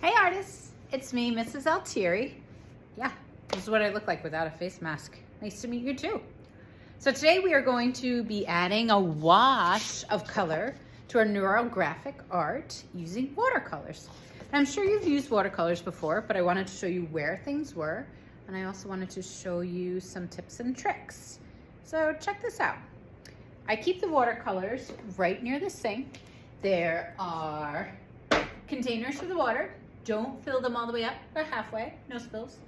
Hey artists, it's me, Mrs. Altieri. Yeah, this is what I look like without a face mask. Nice to meet you too. So today we are going to be adding a wash of color to our neurographic art using watercolors. And I'm sure you've used watercolors before, but I wanted to show you where things were, and I also wanted to show you some tips and tricks. So check this out. I keep the watercolors right near the sink. There are containers for the water. Don't fill them all the way up, but halfway, no spills.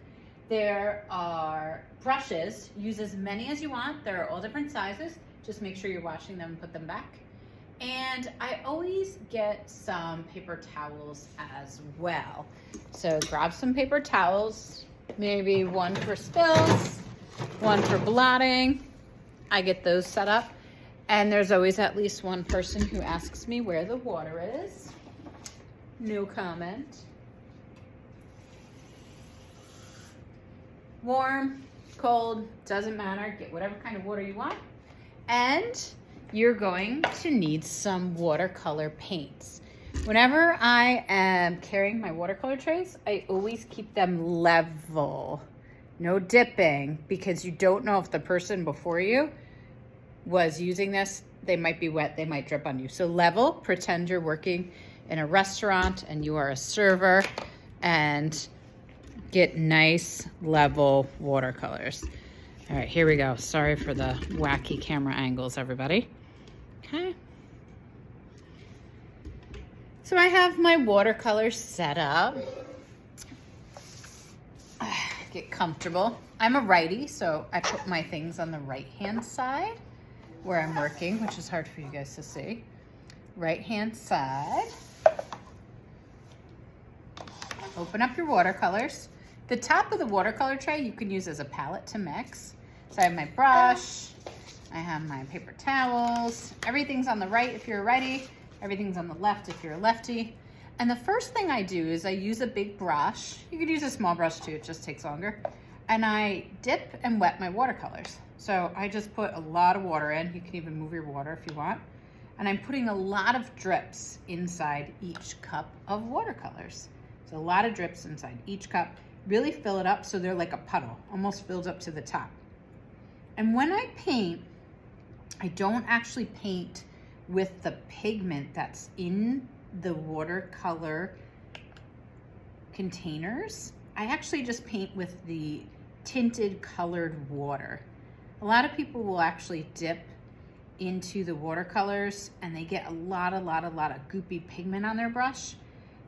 There are brushes. Use as many as you want. There are all different sizes. Just make sure you're washing them and put them back. And I always get some paper towels as well. So grab some paper towels, maybe one for spills, one for blotting. I get those set up. And there's always at least one person who asks me where the water is. No comment. Warm, cold, doesn't matter. Get whatever kind of water you want. And you're going to need some watercolor paints. Whenever I am carrying my watercolor trays, I always keep them level. No dipping, because you don't know if the person before you was using this. They might be wet, they might drip on you. So level, pretend you're working in a restaurant and you are a server, and get nice level watercolors. All right, here we go. Sorry for the wacky camera angles, everybody. Okay. So I have my watercolors set up. Get comfortable. I'm a righty, so I put my things on the right-hand side where I'm working, which is hard for you guys to see. Right-hand side. Open up your watercolors. The top of the watercolor tray you can use as a palette to mix. So I have my brush, I have my paper towels, everything's on the right if you're a righty, everything's on the left if you're a lefty. And the first thing I do is I use a big brush. You could use a small brush too, it just takes longer. And I dip and wet my watercolors. So I just put a lot of water in. You can even move your water if you want. And I'm putting a lot of drips inside each cup of watercolors. So a lot of drips inside each cup. Really fill it up so they're like a puddle, almost filled up to the top. And when I paint, I don't actually paint with the pigment that's in the watercolor containers. I actually just paint with the tinted colored water. A lot of people will actually dip into the watercolors and they get a lot of goopy pigment on their brush,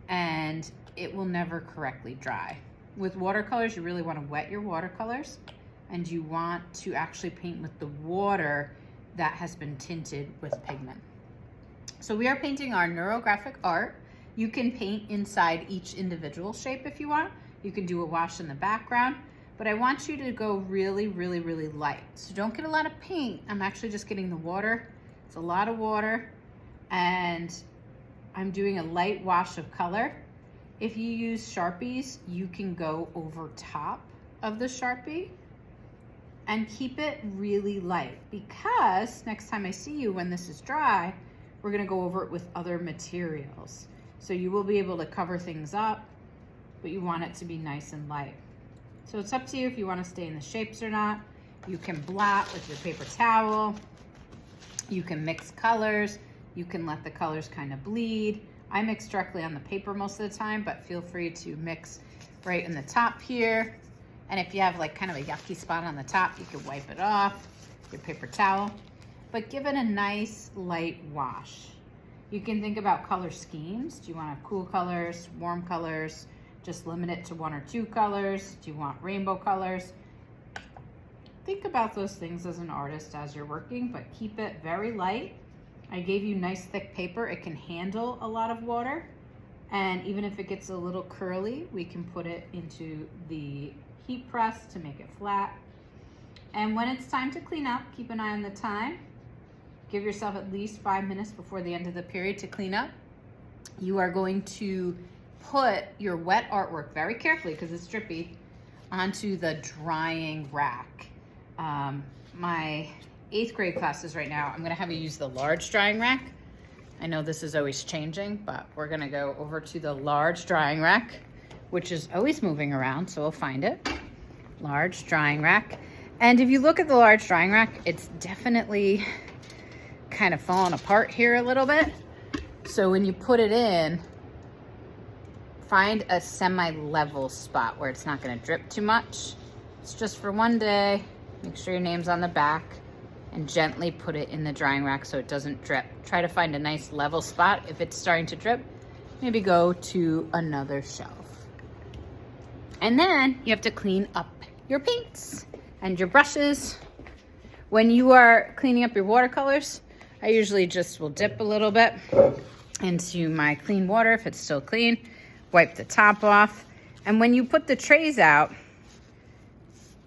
and it will never correctly dry. With watercolors, you really want to wet your watercolors, and you want to actually paint with the water that has been tinted with pigment. So we are painting our neurographic art. You can paint inside each individual shape if you want. You can do a wash in the background, but I want you to go really light. So don't get a lot of paint. I'm actually just getting the water. It's a lot of water, and I'm doing a light wash of color. If you use Sharpies, you can go over top of the Sharpie and keep it really light, because next time I see you when this is dry, we're gonna go over it with other materials. So you will be able to cover things up, but you want it to be nice and light. So it's up to you if you wanna stay in the shapes or not. You can blot with your paper towel. You can mix colors. You can let the colors kind of bleed. I mix directly on the paper most of the time, but feel free to mix right in the top here. And if you have like kind of a yucky spot on the top, you can wipe it off with your paper towel, but give it a nice light wash. You can think about color schemes. Do you want cool colors, warm colors? Just limit it to 1 or 2 colors. Do you want rainbow colors? Think about those things as an artist as you're working, but keep it very light. I gave you nice thick paper. It can handle a lot of water. And even if it gets a little curly, we can put it into the heat press to make it flat. And when it's time to clean up, keep an eye on the time. Give yourself at least 5 minutes before the end of the period to clean up. You are going to put your wet artwork very carefully, because it's drippy, onto the drying rack. My 8th grade classes right now, I'm gonna have you use the large drying rack. I know this is always changing, but we're gonna go over to the large drying rack, which is always moving around, so we'll find it. Large drying rack. And if you look at the large drying rack, it's definitely kind of falling apart here a little bit. So when you put it in, find a semi-level spot where it's not gonna drip too much. It's just for one day. Make sure your name's on the back and gently put it in the drying rack so it doesn't drip. Try to find a nice level spot. If it's starting to drip, maybe go to another shelf. And then you have to clean up your paints and your brushes. When you are cleaning up your watercolors, I usually just will dip a little bit into my clean water if it's still clean, wipe the top off. And when you put the trays out,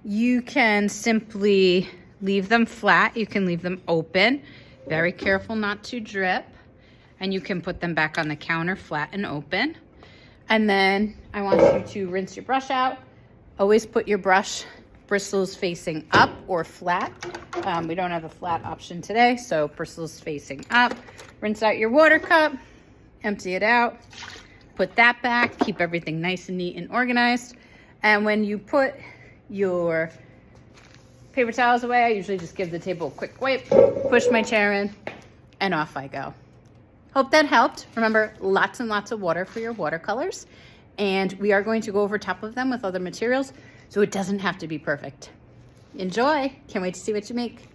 you can simply leave them flat. You can leave them open. Very careful not to drip. And you can put them back on the counter flat and open. And then I want you to rinse your brush out. Always put your brush bristles facing up or flat. We don't have a flat option today, so bristles facing up. Rinse out your water cup, empty it out, put that back, keep everything nice and neat and organized. And when you put your paper towels away, I usually just give the table a quick wipe, push my chair in, and off I go. Hope that helped. Remember, lots and lots of water for your watercolors. And we are going to go over top of them with other materials, so it doesn't have to be perfect. Enjoy. Can't wait to see what you make.